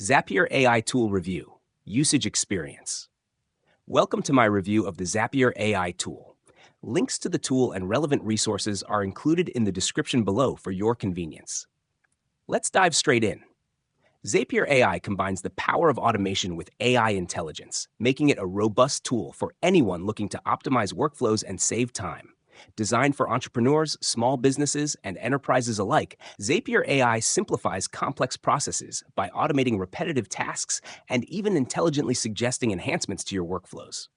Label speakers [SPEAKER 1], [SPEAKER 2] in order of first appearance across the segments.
[SPEAKER 1] Zapier AI Tool Review, Usage Experience. Welcome to my review of the Zapier AI tool. Links to the tool and relevant resources are included in the description below for your convenience. Let's dive straight in. Zapier AI combines the power of automation with AI intelligence, making it a robust tool for anyone looking to optimize workflows and save time. Designed for entrepreneurs, small businesses, and enterprises alike, Zapier AI simplifies complex processes by automating repetitive tasks and even intelligently suggesting enhancements to your workflows.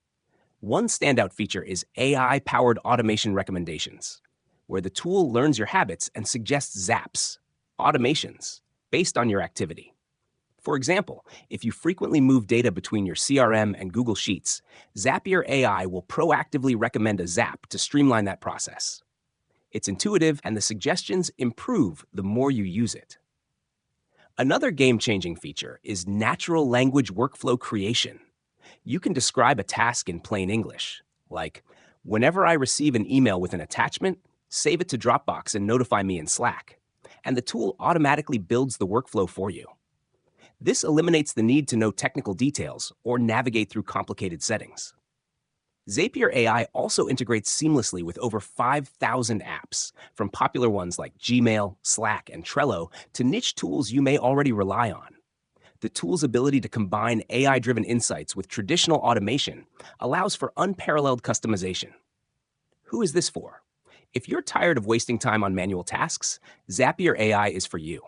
[SPEAKER 1] One standout feature is AI-powered automation recommendations, where the tool learns your habits and suggests zaps, automations, based on your activity. For example, if you frequently move data between your CRM and Google Sheets, Zapier AI will proactively recommend a zap to streamline that process. It's intuitive, and the suggestions improve the more you use it. Another game-changing feature is natural language workflow creation. You can describe a task in plain English, like, whenever I receive an email with an attachment, save it to Dropbox and notify me in Slack, and the tool automatically builds the workflow for you. This eliminates the need to know technical details or navigate through complicated settings. Zapier AI also integrates seamlessly with over 5,000 apps, from popular ones like Gmail, Slack, and Trello to niche tools you may already rely on. The tool's ability to combine AI-driven insights with traditional automation allows for unparalleled customization. Who is this for? If you're tired of wasting time on manual tasks, Zapier AI is for you.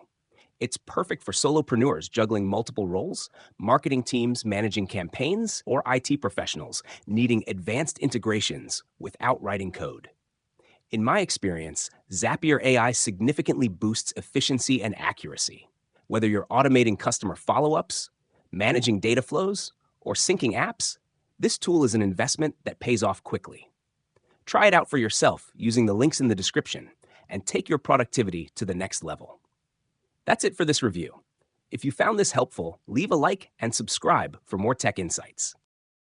[SPEAKER 1] It's perfect for solopreneurs juggling multiple roles, marketing teams managing campaigns, or IT professionals needing advanced integrations without writing code. In my experience, Zapier AI significantly boosts efficiency and accuracy. Whether you're automating customer follow-ups, managing data flows, or syncing apps, this tool is an investment that pays off quickly. Try it out for yourself using the links in the description and take your productivity to the next level. That's it for this review. If you found this helpful, leave a like and subscribe for more tech insights.